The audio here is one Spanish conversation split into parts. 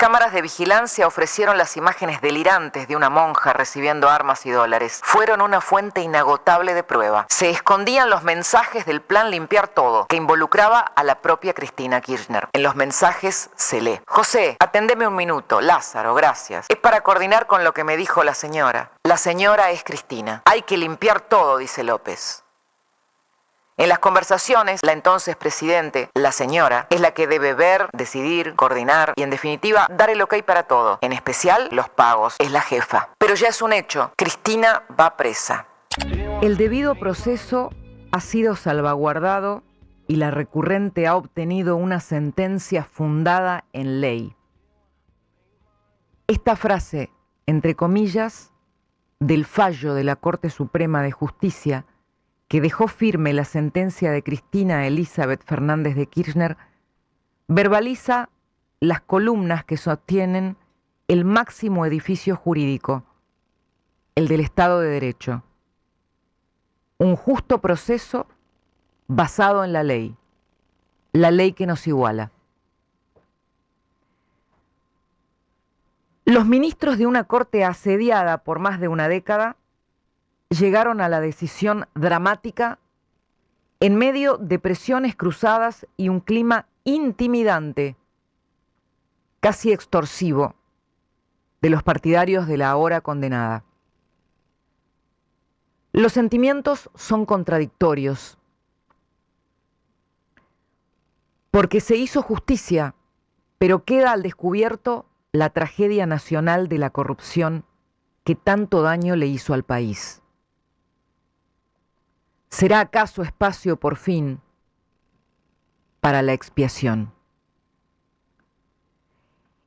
cámaras de vigilancia ofrecieron las imágenes delirantes de una monja recibiendo armas y dólares. Fueron una fuente inagotable de prueba. Se escondían los mensajes del plan Limpiar Todo, que involucraba a la propia Cristina Kirchner. En los mensajes se lee: José, atendeme un minuto. Lázaro, gracias. Es para coordinar con lo que me dijo la señora. La señora es Cristina. Hay que limpiar todo, dice López. En las conversaciones, la entonces presidente, la señora, es la que debe ver, decidir, coordinar y, en definitiva, dar el ok para todo, en especial los pagos. Es la jefa. Pero ya es un hecho, Cristina va presa. El debido proceso ha sido salvaguardado y la recurrente ha obtenido una sentencia fundada en ley. Esta frase, entre comillas, del fallo de la Corte Suprema de Justicia, que dejó firme la sentencia de Cristina Elizabeth Fernández de Kirchner, verbaliza las columnas que sostienen el máximo edificio jurídico, el del Estado de Derecho. Un justo proceso basado en la ley que nos iguala. Los ministros de una corte asediada por más de una década llegaron a la decisión dramática en medio de presiones cruzadas y un clima intimidante, casi extorsivo, de los partidarios de la ahora condenada. Los sentimientos son contradictorios, porque se hizo justicia, pero queda al descubierto la tragedia nacional de la corrupción que tanto daño le hizo al país. ¿Será acaso espacio por fin para la expiación?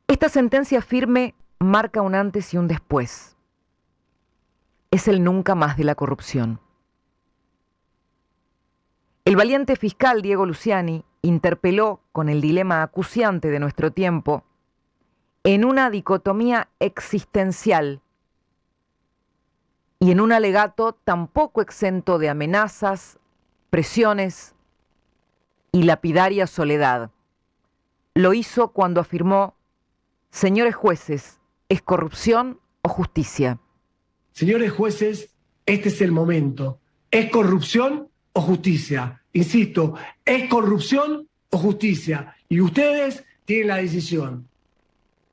Esta sentencia firme marca un antes y un después. Es el nunca más de la corrupción. El valiente fiscal Diego Luciani interpeló con el dilema acuciante de nuestro tiempo en una dicotomía existencial y en un alegato tampoco exento de amenazas, presiones y lapidaria soledad. Lo hizo cuando afirmó: señores jueces, ¿es corrupción o justicia? Señores jueces, este es el momento. ¿Es corrupción o justicia? Insisto, ¿es corrupción o justicia? Y ustedes tienen la decisión.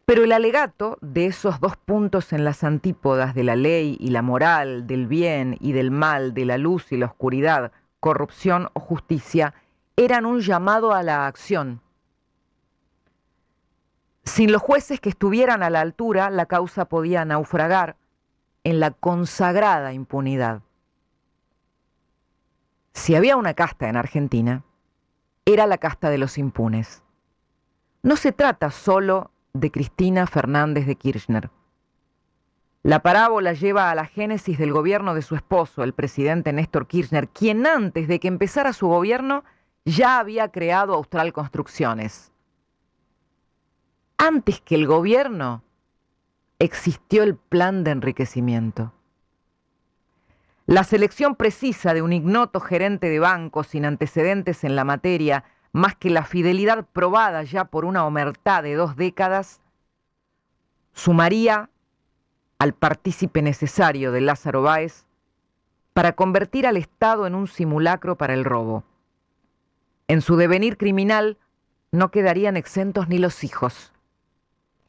Pero el alegato de esos dos puntos en las antípodas de la ley y la moral, del bien y del mal, de la luz y la oscuridad, corrupción o justicia, eran un llamado a la acción. Sin los jueces que estuvieran a la altura, la causa podía naufragar en la consagrada impunidad. Si había una casta en Argentina, era la casta de los impunes. No se trata solo de Cristina Fernández de Kirchner. La parábola lleva a la génesis del gobierno de su esposo, el presidente Néstor Kirchner, quien antes de que empezara su gobierno ya había creado Austral Construcciones. Antes que el gobierno existió el plan de enriquecimiento. La selección precisa de un ignoto gerente de banco sin antecedentes en la materia, más que la fidelidad probada ya por una omertá de 2 décadas, sumaría al partícipe necesario de Lázaro Báez para convertir al Estado en un simulacro para el robo. En su devenir criminal no quedarían exentos ni los hijos.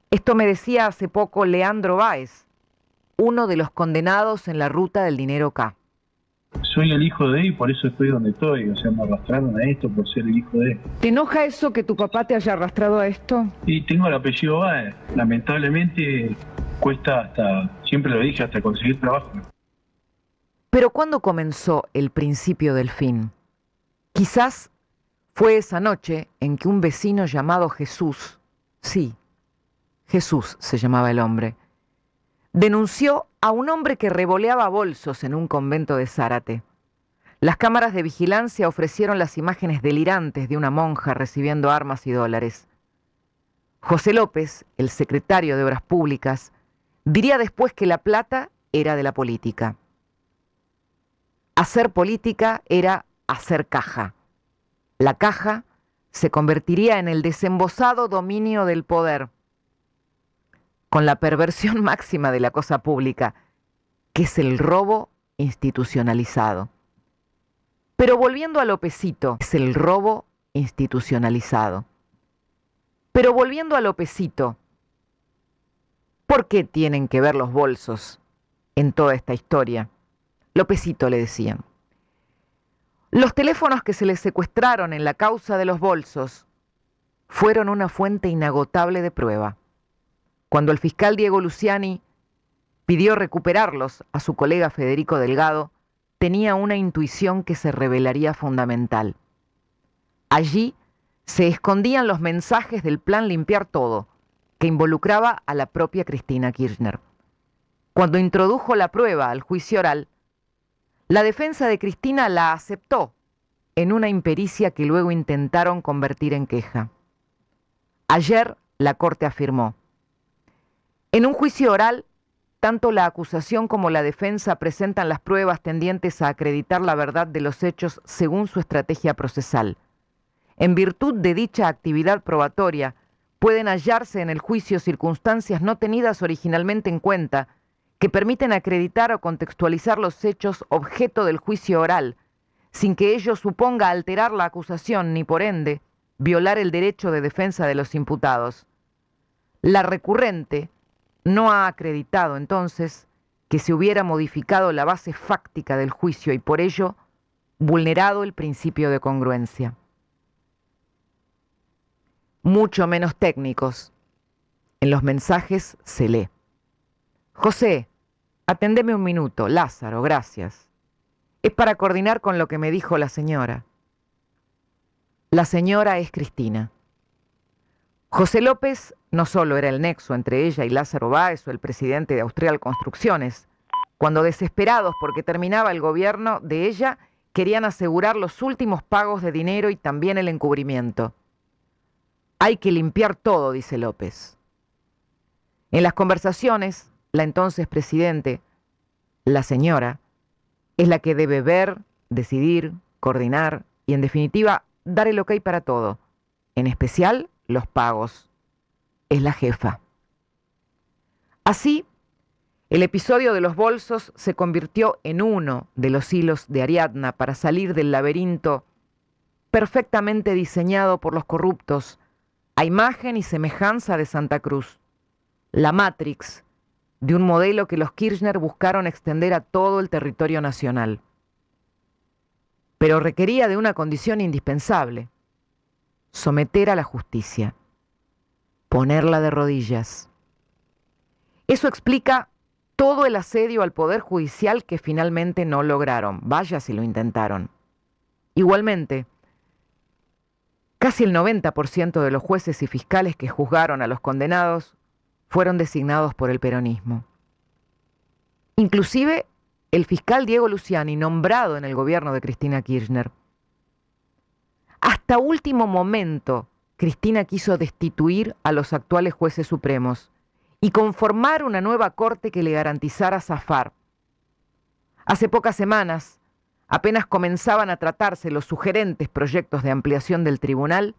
Esto me decía hace poco Leandro Báez, uno de los condenados en la ruta del dinero K. Soy el hijo de él y por eso estoy donde estoy, o sea, me arrastraron a esto por ser el hijo de él. ¿Te enoja eso que tu papá te haya arrastrado a esto? Y tengo el apellido Báez, lamentablemente cuesta hasta, siempre lo dije, hasta conseguir trabajo. Pero ¿cuándo comenzó el principio del fin? Quizás fue esa noche en que un vecino llamado Jesús, sí, Jesús se llamaba el hombre, denunció a un hombre que revoleaba bolsos en un convento de Zárate. Las cámaras de vigilancia ofrecieron las imágenes delirantes de una monja recibiendo armas y dólares. José López, el secretario de Obras Públicas, diría después que la plata era de la política. Hacer política era hacer caja. La caja se convertiría en el desembosado dominio del poder. con la perversión máxima de la cosa pública, que es el robo institucionalizado. Pero volviendo a Lopecito, es el robo institucionalizado. Pero volviendo a Lopecito, ¿por qué tienen que ver los bolsos en toda esta historia? Lopecito le decían. Los teléfonos que se les secuestraron en la causa de los bolsos fueron una fuente inagotable de prueba. Cuando el fiscal Diego Luciani pidió recuperarlos a su colega Federico Delgado, tenía una intuición que se revelaría fundamental. Allí se escondían los mensajes del plan Limpiar Todo, que involucraba a la propia Cristina Kirchner. Cuando introdujo la prueba al juicio oral, la defensa de Cristina la aceptó en una impericia que luego intentaron convertir en queja. Ayer la Corte afirmó: en un juicio oral, tanto la acusación como la defensa presentan las pruebas tendientes a acreditar la verdad de los hechos según su estrategia procesal. En virtud de dicha actividad probatoria, pueden hallarse en el juicio circunstancias no tenidas originalmente en cuenta que permiten acreditar o contextualizar los hechos objeto del juicio oral, sin que ello suponga alterar la acusación ni, por ende, violar el derecho de defensa de los imputados. La recurrente no ha acreditado, entonces, que se hubiera modificado la base fáctica del juicio y, por ello, vulnerado el principio de congruencia. Mucho menos técnicos. En los mensajes se lee: José, atendeme un minuto. Lázaro, gracias. Es para coordinar con lo que me dijo la señora. La señora es Cristina. José López no solo era el nexo entre ella y Lázaro Báez o el presidente de Austral Construcciones, cuando desesperados porque terminaba el gobierno de ella, querían asegurar los últimos pagos de dinero y también el encubrimiento. Hay que limpiar todo, dice López. En las conversaciones, la entonces presidente, la señora, es la que debe ver, decidir, coordinar y, en definitiva, dar el ok para todo, en especial los pagos. Es la jefa. Así, el episodio de los bolsos se convirtió en uno de los hilos de Ariadna para salir del laberinto perfectamente diseñado por los corruptos, a imagen y semejanza de Santa Cruz, la Matrix de un modelo que los Kirchner buscaron extender a todo el territorio nacional. Pero requería de una condición indispensable: someter a la justicia, ponerla de rodillas. Eso explica todo el asedio al Poder Judicial que finalmente no lograron, vaya si lo intentaron. Igualmente, casi el 90% de los jueces y fiscales que juzgaron a los condenados fueron designados por el peronismo. Inclusive el fiscal Diego Luciani, nombrado en el gobierno de Cristina Kirchner. Hasta último momento, Cristina quiso destituir a los actuales jueces supremos y conformar una nueva corte que le garantizara zafar. Hace pocas semanas, apenas comenzaban a tratarse los sugerentes proyectos de ampliación del tribunal,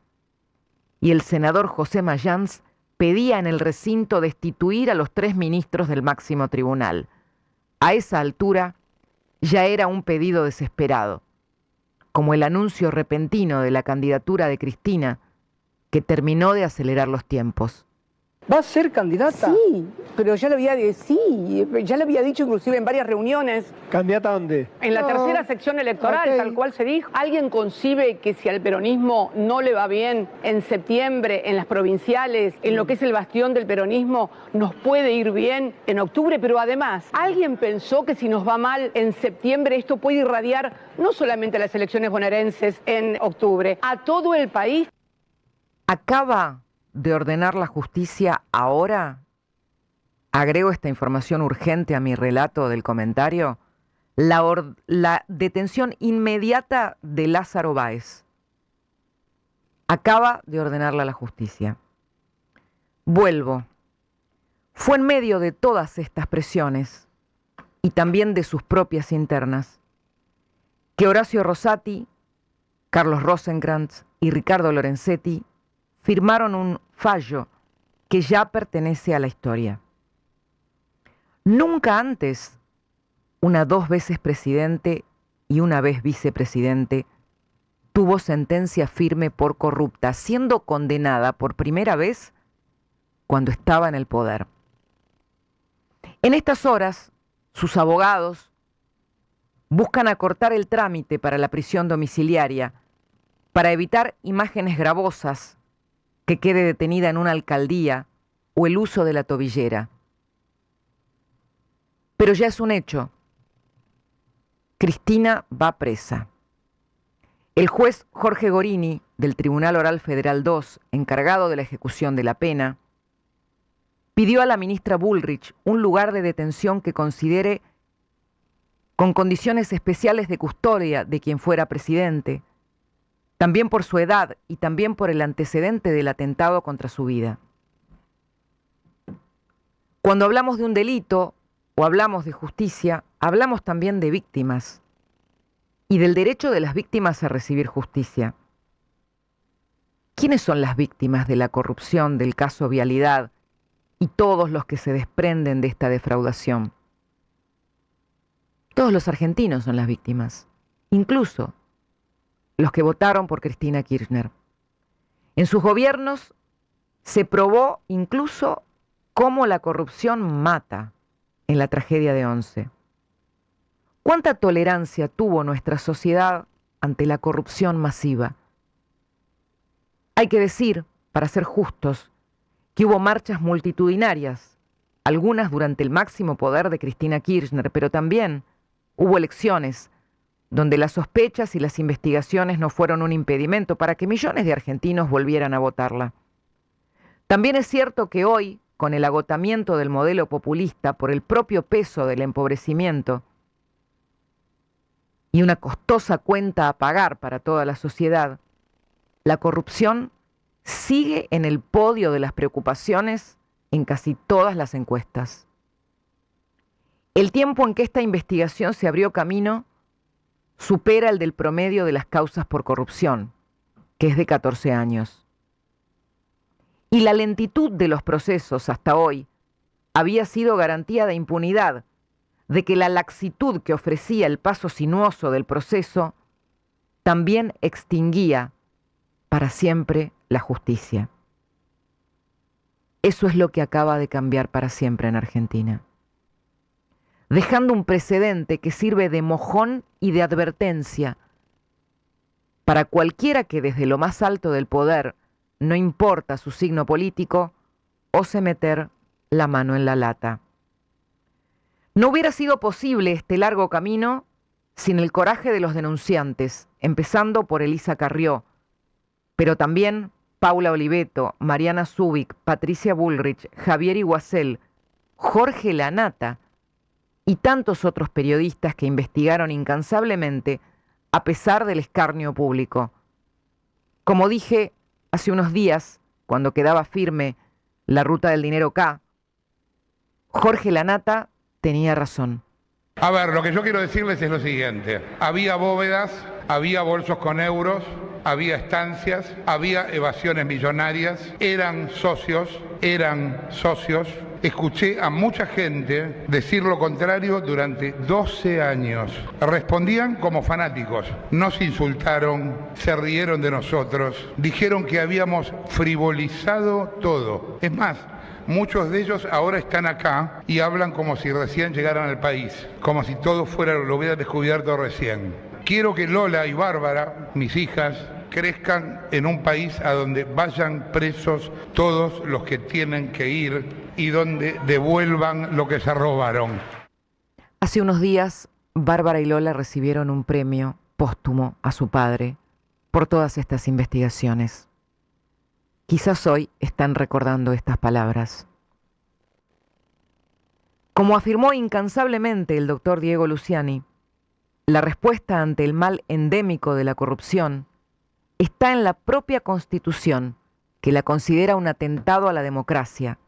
y el senador José Mayans pedía en el recinto destituir a los 3 ministros del máximo tribunal. A esa altura ya era un pedido desesperado, como el anuncio repentino de la candidatura de Cristina, que terminó de acelerar los tiempos. ¿Va a ser candidata? Sí, pero ya lo había dicho inclusive en varias reuniones. ¿Candidata a dónde? En la tercera sección electoral, tal cual se dijo. ¿Alguien concibe que si al peronismo no le va bien en septiembre, en las provinciales, en lo que es el bastión del peronismo, nos puede ir bien en octubre? Pero además, ¿alguien pensó que si nos va mal en septiembre, esto puede irradiar no solamente a las elecciones bonaerenses en octubre, a todo el país? Acaba de ordenar la justicia ahora, agrego esta información urgente a mi relato del comentario, la detención inmediata de Lázaro Báez. Acaba de ordenarla la justicia. Vuelvo. Fue en medio de todas estas presiones y también de sus propias internas que Horacio Rosati, Carlos Rosenkrantz y Ricardo Lorenzetti firmaron un fallo que ya pertenece a la historia. Nunca antes una 2 veces presidente y una vez vicepresidente tuvo sentencia firme por corrupta, siendo condenada por primera vez cuando estaba en el poder. En estas horas, sus abogados buscan acortar el trámite para la prisión domiciliaria para evitar imágenes gravosas, que quede detenida en una alcaldía o el uso de la tobillera. Pero ya es un hecho. Cristina va presa. El juez Jorge Gorini, del Tribunal Oral Federal 2, encargado de la ejecución de la pena, pidió a la ministra Bullrich un lugar de detención que considere con condiciones especiales de custodia de quien fuera presidente, también por su edad y también por el antecedente del atentado contra su vida. Cuando hablamos de un delito o hablamos de justicia, hablamos también de víctimas y del derecho de las víctimas a recibir justicia. ¿Quiénes son las víctimas de la corrupción, del caso Vialidad y todos los que se desprenden de esta defraudación? Todos los argentinos son las víctimas, incluso los que votaron por Cristina Kirchner. En sus gobiernos se probó incluso cómo la corrupción mata en la tragedia de Once. ¿Cuánta tolerancia tuvo nuestra sociedad ante la corrupción masiva? Hay que decir, para ser justos, que hubo marchas multitudinarias, algunas durante el máximo poder de Cristina Kirchner, pero también hubo elecciones donde las sospechas y las investigaciones no fueron un impedimento para que millones de argentinos volvieran a votarla. También es cierto que hoy, con el agotamiento del modelo populista por el propio peso del empobrecimiento y una costosa cuenta a pagar para toda la sociedad, la corrupción sigue en el podio de las preocupaciones en casi todas las encuestas. El tiempo en que esta investigación se abrió camino supera el del promedio de las causas por corrupción, que es de 14 años. Y la lentitud de los procesos hasta hoy había sido garantía de impunidad, de que la laxitud que ofrecía el paso sinuoso del proceso también extinguía para siempre la justicia. Eso es lo que acaba de cambiar para siempre en Argentina, dejando un precedente que sirve de mojón y de advertencia para cualquiera que desde lo más alto del poder, no importa su signo político, ose meter la mano en la lata. No hubiera sido posible este largo camino sin el coraje de los denunciantes, empezando por Elisa Carrió, pero también Paula Oliveto, Mariana Zubik, Patricia Bullrich, Javier Iguacel, Jorge Lanata y tantos otros periodistas que investigaron incansablemente a pesar del escarnio público. Como dije hace unos días, cuando quedaba firme la ruta del dinero K, Jorge Lanata tenía razón. A ver, lo que yo quiero decirles es lo siguiente. Había bóvedas, había bolsos con euros, había estancias, había evasiones millonarias, eran socios. Escuché a mucha gente decir lo contrario durante 12 años. Respondían como fanáticos, nos insultaron, se rieron de nosotros, dijeron que habíamos frivolizado todo. Es más, muchos de ellos ahora están acá y hablan como si recién llegaran al país, como si todo lo hubieran descubierto recién. Quiero que Lola y Bárbara, mis hijas, crezcan en un país a donde vayan presos todos los que tienen que ir y donde devuelvan lo que se robaron. Hace unos días, Bárbara y Lola recibieron un premio póstumo a su padre por todas estas investigaciones. Quizás hoy están recordando estas palabras. Como afirmó incansablemente el doctor Diego Luciani, la respuesta ante el mal endémico de la corrupción está en la propia Constitución, que la considera un atentado a la democracia.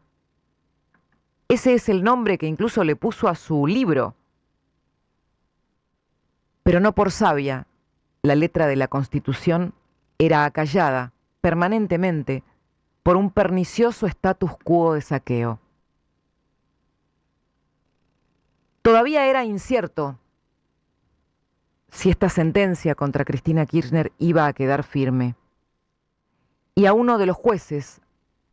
Ese es el nombre que incluso le puso a su libro. Pero no por sabia, la letra de la Constitución era acallada permanentemente por un pernicioso status quo de saqueo. Todavía era incierto si esta sentencia contra Cristina Kirchner iba a quedar firme. Y a uno de los jueces,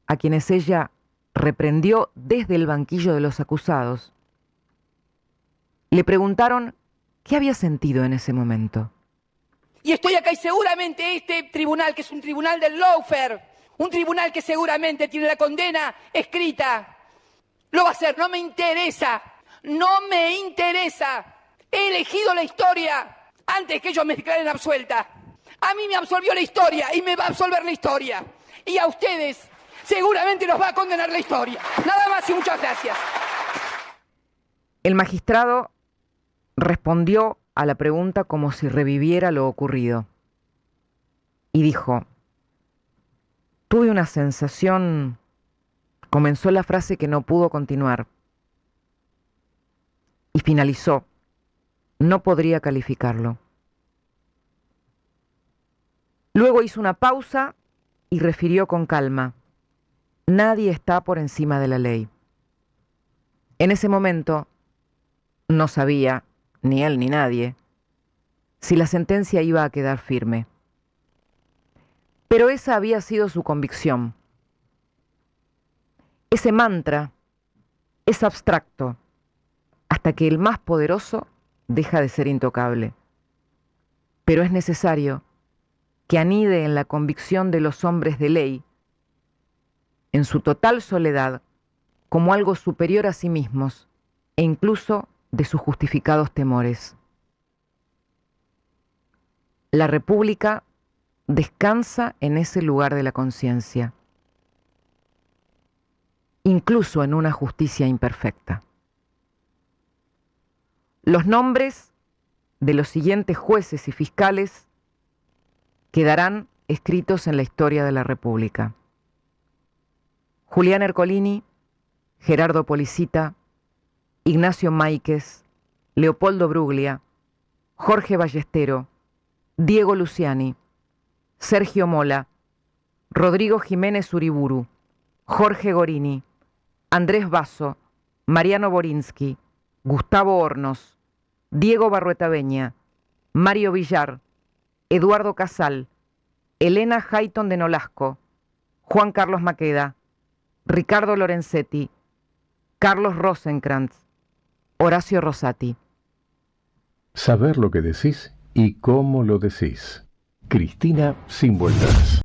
a quienes ella reprendió desde el banquillo de los acusados, le preguntaron qué había sentido en ese momento. Y estoy acá y seguramente este tribunal, que es un tribunal del lawfare, un tribunal que seguramente tiene la condena escrita, lo va a hacer. No me interesa, no me interesa. He elegido la historia antes que ellos me declaren absuelta. A mí me absolvió la historia y me va a absolver la historia. Y a ustedes seguramente los va a condenar la historia. Nada más y muchas gracias. El magistrado respondió a la pregunta como si reviviera lo ocurrido. Y dijo, tuve una sensación, comenzó la frase que no pudo continuar. Y finalizó, no podría calificarlo. Luego hizo una pausa y refirió con calma, nadie está por encima de la ley. En ese momento no sabía, ni él ni nadie, si la sentencia iba a quedar firme. Pero esa había sido su convicción. Ese mantra es abstracto hasta que el más poderoso deja de ser intocable. Pero es necesario que anide en la convicción de los hombres de ley, en su total soledad, como algo superior a sí mismos e incluso de sus justificados temores. La República descansa en ese lugar de la conciencia, incluso en una justicia imperfecta. Los nombres de los siguientes jueces y fiscales quedarán escritos en la historia de la República. Julián Ercolini, Gerardo Policita, Ignacio Máiquez, Leopoldo Bruglia, Jorge Ballestero, Diego Luciani, Sergio Mola, Rodrigo Jiménez Uriburu, Jorge Gorini, Andrés Basso, Mariano Borinsky, Gustavo Hornos, Diego Barrueta Beña, Mario Villar, Eduardo Casal, Elena Hayton de Nolasco, Juan Carlos Maqueda, Ricardo Lorenzetti, Carlos Rosenkrantz, Horacio Rosati. Saber lo que decís y cómo lo decís. Cristina sin vueltas.